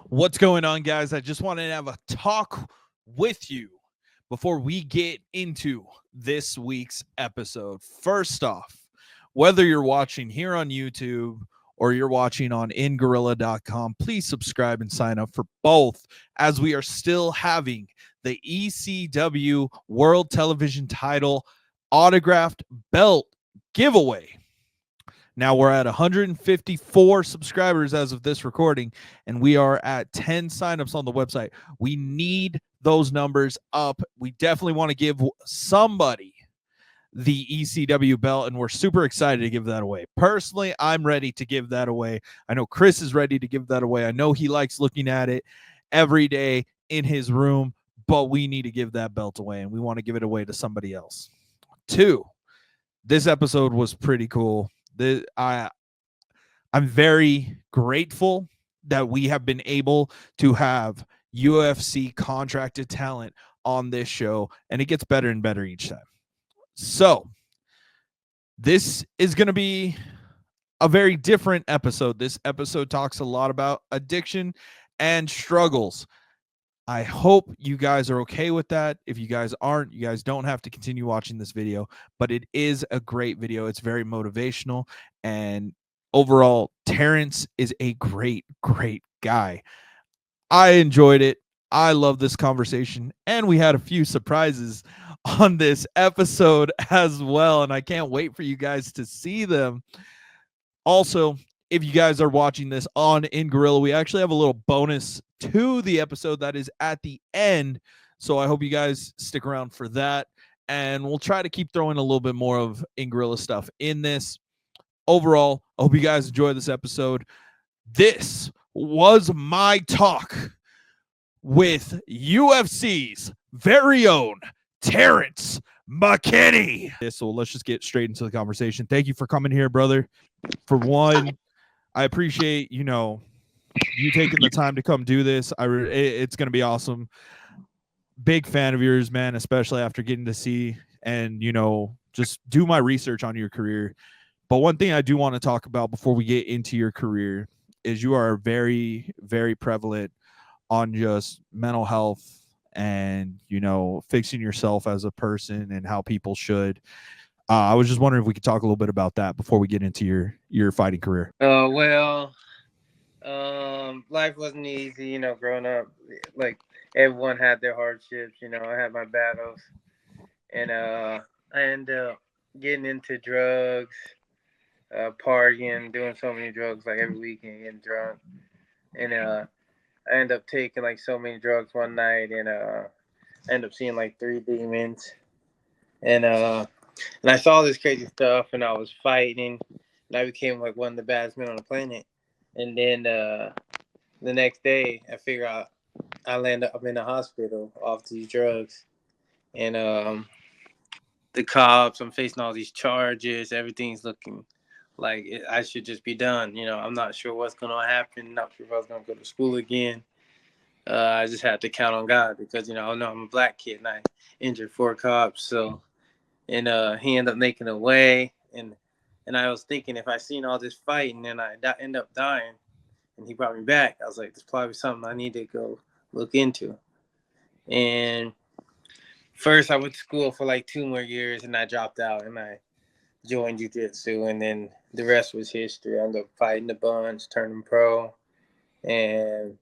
What's going on, guys? I just wanted to have a talk with you before we get into this week's episode. First off, whether you're watching here on YouTube or you're watching on ingorilla.com, please subscribe and sign up for both, as we are still having the ECW World Television Title autographed belt giveaway. Now we're at 154 subscribers as of this recording, and we are at 10 signups on the website. We need those numbers up. We definitely want to give somebody the ECW belt, and we're super excited to give that away. Personally, I'm ready to give that away. I know Chris is ready to give that away. I know he likes looking at it every day in his room, but we need to give that belt away, and we want to give it away to somebody else. 2, this episode was pretty cool. I'm very grateful that we have been able to have UFC contracted talent on this show, and it gets better and better each time. So this is going to be a very different episode. This episode talks a lot about addiction and struggles. I hope you guys are okay with that. If you guys aren't, you guys don't have to continue watching this video, but it is a great video. It's very motivational, and overall, Terrance is a great guy. I enjoyed it. I love this conversation, and we had a few surprises on this episode as well, and I can't wait for you guys to see them. Also, if you guys are watching this on In Gorilla, we actually have a little bonus to the episode that is at the end. So I hope you guys stick around for that. And we'll try to keep throwing a little bit more of In Gorilla stuff in this. Overall, I hope you guys enjoy this episode. This was my talk with UFC's very own Terrance Mckinney. So let's just get straight into the conversation. Thank you for coming here, brother. For one, I appreciate, you taking the time to come do this. It's going to be awesome. Big fan of yours, man, especially after getting to see and, just do my research on your career. But one thing I do want to talk about before we get into your career is you are very, very prevalent on just mental health and, fixing yourself as a person and how people should. I was just wondering if we could talk a little bit about that before we get into your fighting career. Life wasn't easy, growing up. Like, everyone had their hardships, I had my battles. And I ended up getting into drugs, partying, doing so many drugs, like every weekend, getting drunk. And I ended up taking, like, so many drugs one night, and I ended up seeing, like, 3 demons. And I saw this crazy stuff, and I was fighting, and I became, like, one of the baddest men on the planet. And then the next day, I figure out I land up in the hospital off these drugs. And the cops, I'm facing all these charges. Everything's looking like I should just be done. I'm not sure what's going to happen. Not sure if I was going to go to school again. I just had to count on God because, I know I'm a black kid and I injured 4 cops. So, and he ended up making a way. And I was thinking, if I seen all this fighting and I end up dying, and he brought me back, I was like, there's probably something I need to go look into. And first, I went to school for like 2 more years, and I dropped out, and I joined jiu-jitsu, and then the rest was history. I ended up fighting a bunch, turning pro, and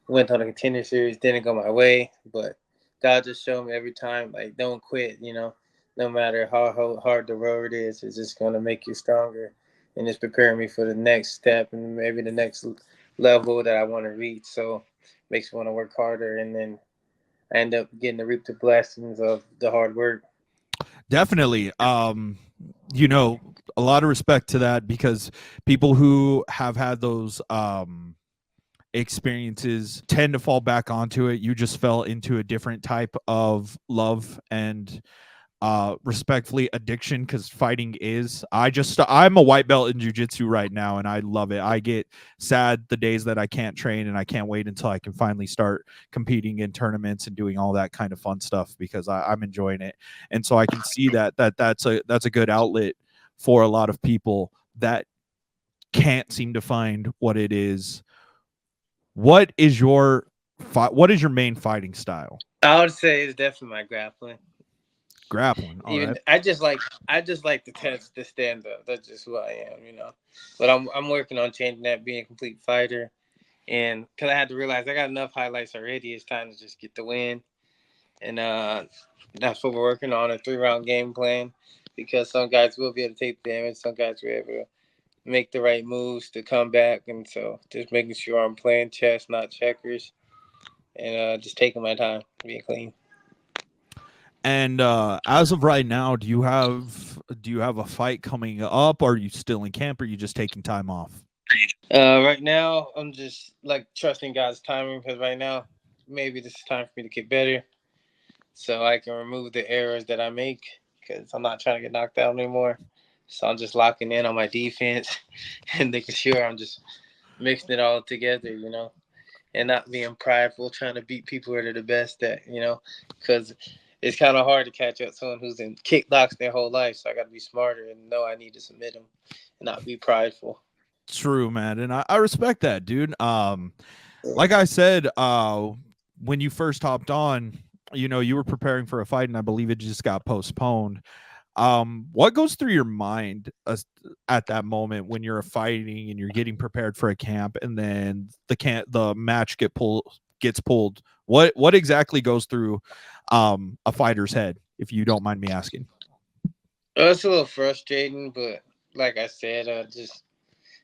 went on a contender series. Didn't go my way, but God just showed me every time, like, don't quit, no matter how hard the road is, it's just going to make you stronger. And it's preparing me for the next step and maybe the next level that I want to reach. So it makes me want to work harder. And then I end up getting to reap the blessings of the hard work. Definitely. A lot of respect to that, because people who have had those experiences tend to fall back onto it. You just fell into a different type of love and respectfully addiction, because fighting is I'm a white belt in jiu-jitsu right now, and I love it. I get sad the days that I can't train, and I can't wait until I can finally start competing in tournaments and doing all that kind of fun stuff, because I'm enjoying it. And so I can see that's a good outlet for a lot of people that can't seem to find what it is What is your main fighting style? I would say it's definitely my grappling. Grappling. All Even right. I just like to test the stand up. That's just who I am, you know. But I'm working on changing that, being a complete fighter. And because I had to realize I got enough highlights already, it's time to just get the win. And that's what we're working on, a 3 round game plan. Because some guys will be able to take damage, some guys will be able to make the right moves to come back. And so just making sure I'm playing chess, not checkers, and just taking my time, being clean. And as of right now, do you have a fight coming up? Or are you still in camp? Or are you just taking time off? Right now, I'm just like trusting God's timing because right now, maybe this is time for me to get better so I can remove the errors that I make because I'm not trying to get knocked out anymore. So I'm just locking in on my defense and making sure I'm just mixing it all together, you know, and not being prideful, trying to beat people that are the best at, you know, because it's kind of hard to catch up someone who's in kickboxing their whole life. So I got to be smarter and know I need to submit them and not be prideful. True, man, and I respect that, dude. Like I said, when you first hopped on, you were preparing for a fight, and I believe it just got postponed. What goes through your mind at that moment when you're fighting and you're getting prepared for a camp, and then the match gets pulled? What exactly goes through a fighter's head, if you don't mind me asking? It's a little frustrating, but like I said,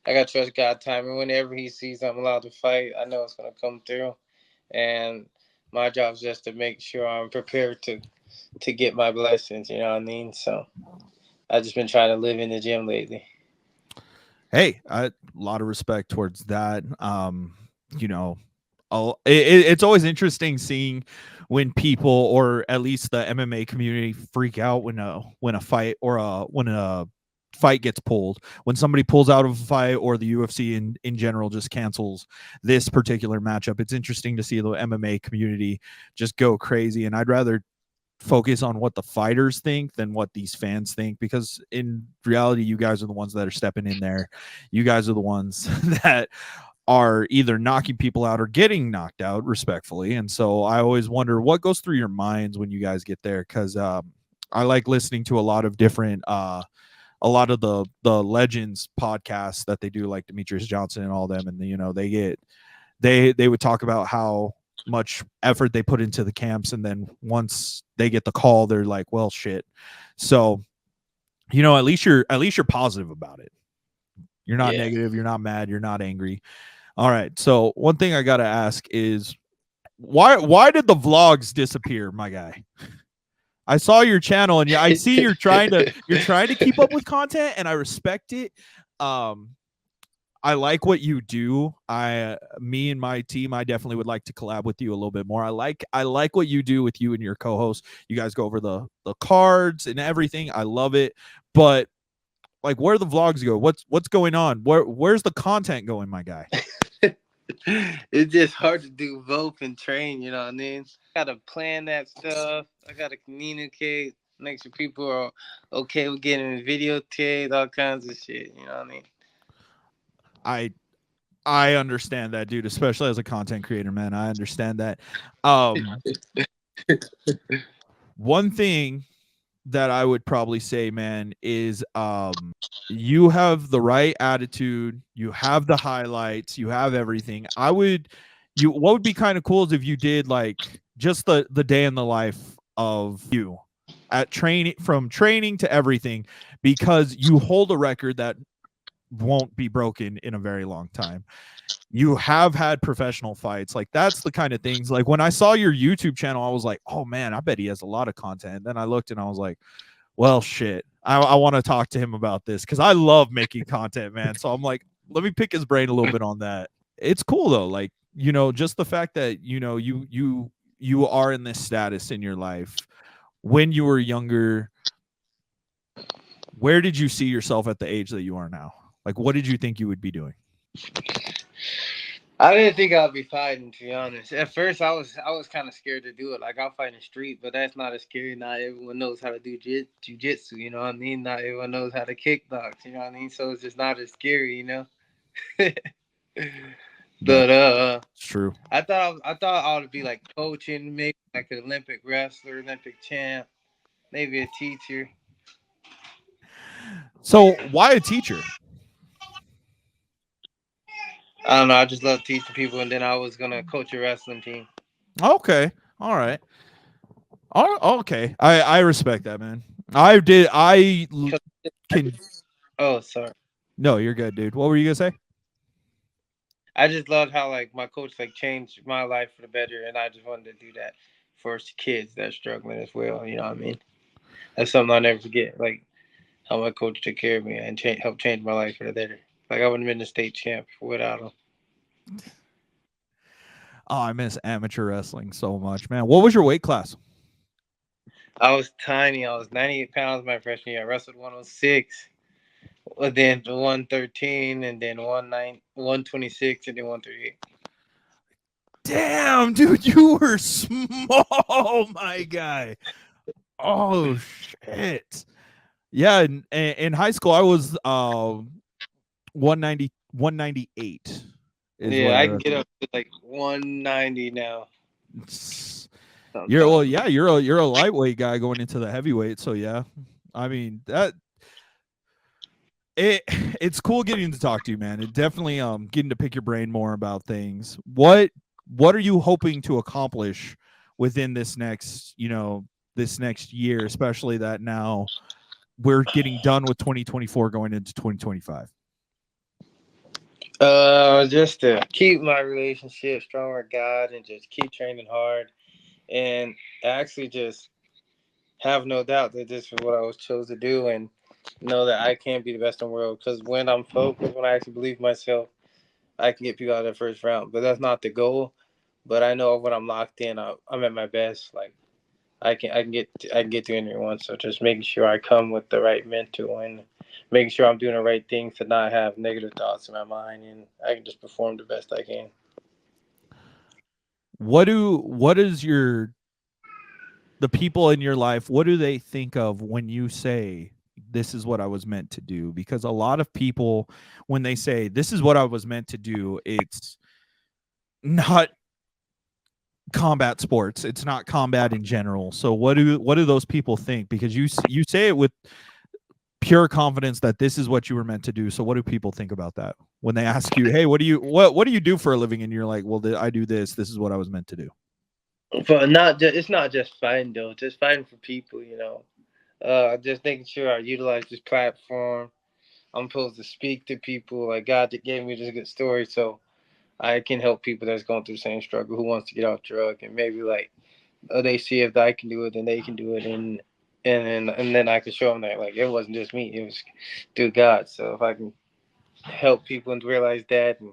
I got to trust God timing. Whenever He sees I'm allowed to fight, I know it's gonna come through, and my job is just to make sure I'm prepared to get my blessings. You know what I mean? So I just been trying to live in the gym lately. Hey, a lot of respect towards that. You know, it's always interesting seeing when people, or at least the MMA community, freak out when a fight, or when a fight gets pulled, when somebody pulls out of a fight, or the UFC in general just cancels this particular matchup. It's interesting to see the MMA community just go crazy, and I'd rather focus on what the fighters think than what these fans think, because in reality, you guys are the ones that are stepping in there. You guys are the ones that are either knocking people out or getting knocked out, respectfully. And so I always wonder what goes through your minds when you guys get there, because I like listening to a lot of different a lot of the legends podcasts that they do, like Demetrius Johnson and all them, and they would talk about how much effort they put into the camps, and then once they get the call, they're like, well, shit. So at least you're positive about it. You're not Yeah. negative, you're not mad, you're not angry. All right, so one thing I gotta ask is, why did the vlogs disappear, my guy? I saw your channel, and yeah, I see you're trying to keep up with content, and I respect it. um I like what you do. Me and my team, I definitely would like to collab with you a little bit more. I like what you do with you and your co-host. You guys go over the cards and everything. I love it. But like, where the vlogs go? What's going on? Where's the content going, my guy? It's just hard to do both and train, you know what I mean? I gotta plan that stuff. I gotta communicate, make sure people are okay with getting videotaped, all kinds of shit, you know what I mean? I I understand that, dude, especially as a content creator, man. I understand that. Um One thing that I would probably say, man, is you have the right attitude, you have the highlights, you have everything. What would be kind of cool is if you did like just the day in the life of you at training, from training to everything, because you hold a record that won't be broken in a very long time. You have had professional fights. Like, that's the kind of things, like when I saw your YouTube channel, I was like, oh man, I bet he has a lot of content. Then I looked and I was like, well, shit, I want to talk to him about this, because I love making content, man. So I'm like, let me pick his brain a little bit on that. It's cool though, like, just the fact that you are in this status in your life. When you were younger, where did you see yourself at the age that you are now? Like, what did you think you would be doing? I didn't think I'd be fighting, to be honest. At first, I was kind of scared to do it. Like, I'll fight in the street, but that's not as scary. Not everyone knows how to do jujitsu, you know what I mean? Not everyone knows how to kickbox, you know what I mean? So it's just not as scary, you know? But It's true. I thought I ought to be like coaching, maybe like an Olympic wrestler, Olympic champ, maybe a teacher. So why a teacher? I don't know. I just love teaching people, and then I was gonna coach a wrestling team. Okay. All right. Okay. I respect that, man. I did. Can. Oh, sorry. No, you're good, dude. What were you gonna say? I just loved how like my coach like changed my life for the better, and I just wanted to do that for kids that's struggling as well. You know what I mean? That's something I'll never forget. Like how my coach took care of me and helped change my life for the better. Like I wouldn't have been the state champ without him. Oh, I miss amateur wrestling so much, man. What was your weight class? I was tiny. I was 98 pounds my freshman year. I wrestled 106, then 113, and then 126, and then 138. Damn, dude, you were small, my guy. Oh shit. Yeah, in high school I was 190 198 is what Yeah, I I can was. get up to like 190 now. You're well, Sometimes. yeah, you're a lightweight guy going into the heavyweight, so yeah. I mean, that it it's cool getting to talk to you, man. It definitely getting to pick your brain more about things. What are you hoping to accomplish within this next year, especially that now we're getting done with 2024 going into 2025? Just to keep my relationship strong with God and just keep training hard and actually just have no doubt that this is what I was chose to do and know that I can be the best in the world. Because when I'm focused, when I actually believe myself, I can get people out of the first round. But that's not the goal. But I know when I'm locked in, I'm at my best. Like I can get to anyone. So just making sure I come with the right mental and making sure I'm doing the right things to not have negative thoughts in my mind, and I can just perform the best I can. What is your the people in your life, what do they think of when you say this is what I was meant to do? Because a lot of people, when they say this is what I was meant to do, it's not combat sports. It's not combat in general. So what do those people think? Because you say it with pure confidence that this is what you were meant to do. So what do people think about that when they ask you, hey, what do you do for a living? And you're like, well, I do this. This is what I was meant to do. But not just it's not just fighting though, just fighting for people. Just making sure I utilize this platform. I'm supposed to speak to people. Like God that gave me this good story, so I can help people that's going through the same struggle who wants to get off drug and maybe like they see if I can do it, then they can do it, and then I can show them that like it wasn't just me, it was through God. So if I can help people and realize that and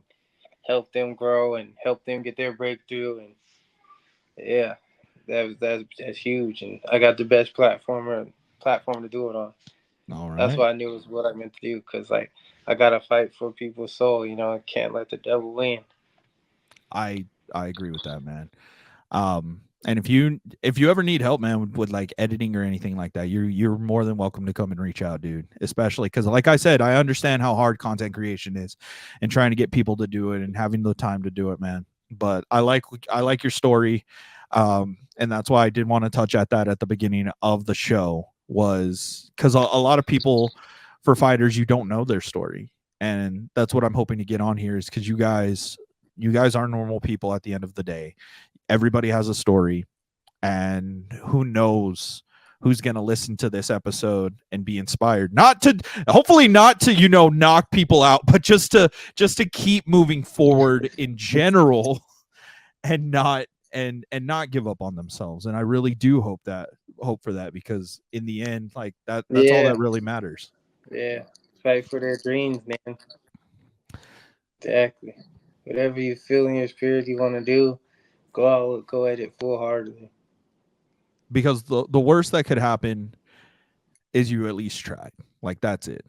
help them grow and help them get their breakthrough, and yeah, that's huge. And I got the best platform to do it on. All That's right. why I knew it was what I meant to do because like I gotta fight for people's soul. I can't let the devil win. I agree with that, man. And if you ever need help, man, with like editing or anything like that, you're more than welcome to come and reach out, dude. Especially because, like I said, I understand how hard content creation is, and trying to get people to do it and having the time to do it, man. But I like your story, and that's why I did want to touch at that at the beginning of the show was because a lot of people, for fighters, you don't know their story, and that's what I'm hoping to get on here is because you guys are normal people at the end of the day. Everybody has a story, and who knows who's going to listen to this episode and be inspired, not to hopefully not to knock people out, but just to keep moving forward in general and not give up on themselves. And I really do hope for that, because in the end, like that's all Yeah, that really matters. yeah. Fight for their dreams, man. Exactly. Whatever you feel in your spirit you want to do, go at it full heartedly. Because the worst that could happen is you at least tried. Like that's it.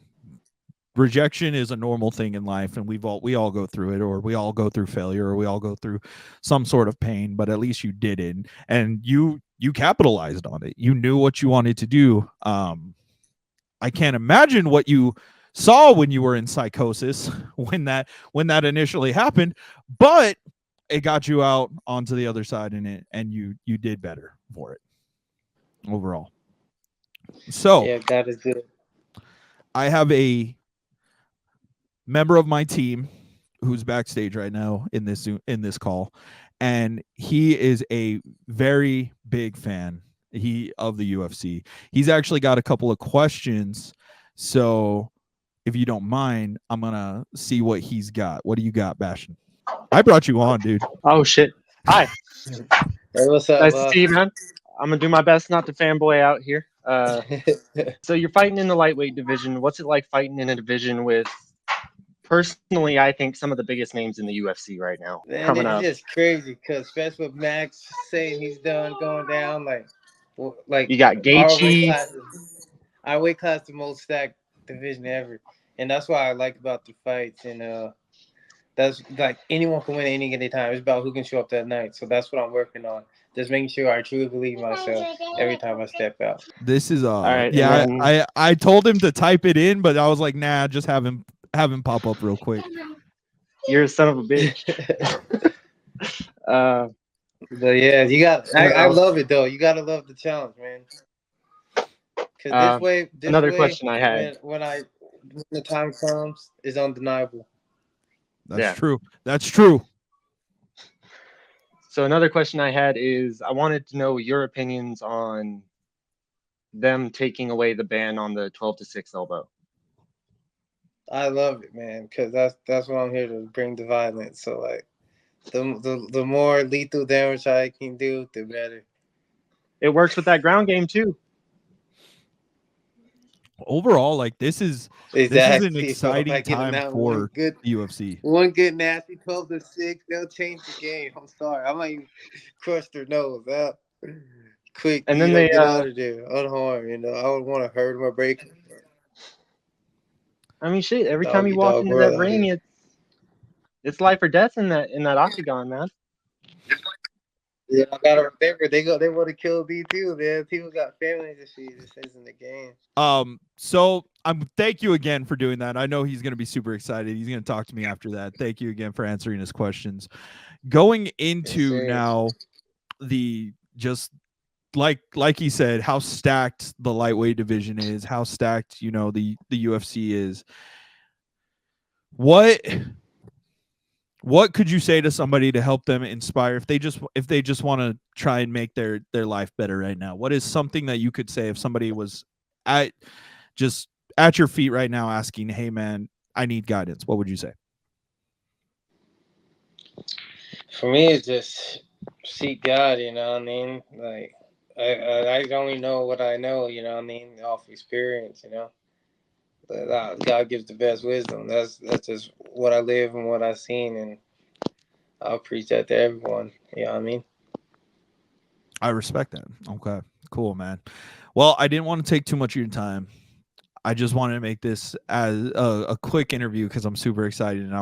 Rejection is a normal thing in life, and we all go through it, or we all go through failure, or we all go through some sort of pain, but at least you did it, and you capitalized on it. You knew what you wanted to do. I can't imagine what you saw when you were in psychosis when that initially happened, but it got you out onto the other side and you did better for it overall. So Yeah, God is good. I have a member of my team who's backstage right now in this call, and he is a very big fan of the UFC. He's actually got a couple of questions, so if you don't mind, I'm gonna see what he's got. What do you got, Bastion? I brought you on, dude. Oh shit! Hi, Hey, what's up, nice to boss? see you, man. I'm gonna do my best not to fanboy out here. So you're fighting in the lightweight division. What's it like fighting in a division with, personally, I think some of the biggest names in the UFC right now Man, coming it's up? just crazy because especially with Max saying he's done going down, like You got Gaethje. our weight class the most stacked division ever, and that's what I like about the fights. And that's like anyone can win at any given time. It's about who can show up that night. So that's what I'm working on. Just making sure I truly believe in myself every time I step out. This is right, yeah, and then- I told him to type it in, but I was like, nah, just have him pop up real quick. You're a son of a bitch. But yeah, you got. I love it though. You gotta love the challenge, man. Because another question I had. when the time comes, is undeniable. That's true. That's true. So another question I had is I wanted to know your opinions on them taking away the ban on the 12-6 elbow. I love it, man, because that's what I'm here to bring, the violence. So like, the more lethal damage I can do, the better. It works with that ground game too. Overall, like this is Exactly. an exciting time for good UFC. One good nasty 12-6, they'll change the game. I'm sorry, I might even crush their nose out. Quick, and then they get out of there unharmed. I would want to hurt them or break them. I mean, shit. Every time you walk into that ring, it's life or death in that octagon, man. Yeah, I gotta remember they want to kill D2, man. People got families to feed. This isn't the game. So thank you again for doing that. I know he's gonna be super excited. He's gonna talk to me after that. Thank you again for answering his questions. Going into now the just like he said, how stacked the lightweight division is, how stacked the UFC is. What could you say to somebody to help them inspire if they just want to try and make their life better right now? What is something that you could say if somebody was at your feet right now asking, hey man, I need guidance? What would you say? For me, it's just seek God, you know what I mean? Like, I only know what I know, you know what I mean, off experience, But God gives the best wisdom. That's just what I live and what I've seen, and I'll preach that to everyone, you know what I mean? I respect that. Okay, cool, man. Well, I didn't want to take too much of your time. I just wanted to make this as a quick interview because I'm super excited, and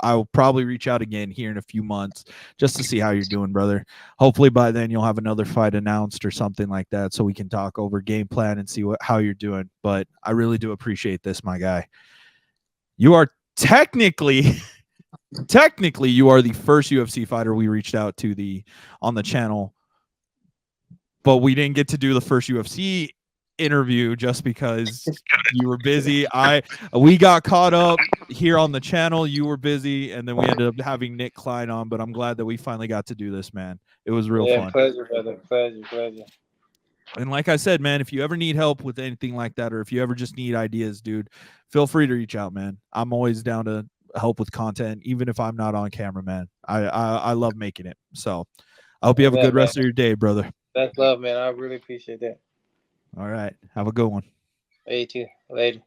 I'll probably reach out again here in a few months just to see how you're doing, brother. Hopefully by then you'll have another fight announced or something like that so we can talk over game plan and see how you're doing. But I really do appreciate this, my guy. You are technically you are the first UFC fighter we reached out to on the channel, but we didn't get to do the first UFC interview just because you were busy. We got caught up here on the channel. You were busy, and then we ended up having Nick Klein on. But I'm glad that we finally got to do this, man. It was real fun. Pleasure, brother. Pleasure. And like I said, man, if you ever need help with anything like that, or if you ever just need ideas, dude, feel free to reach out, man. I'm always down to help with content, even if I'm not on camera, man. I love making it. So I hope you have a good rest of your day, brother. That's love, man. I really appreciate that. All right. Have a good one. You too. Later.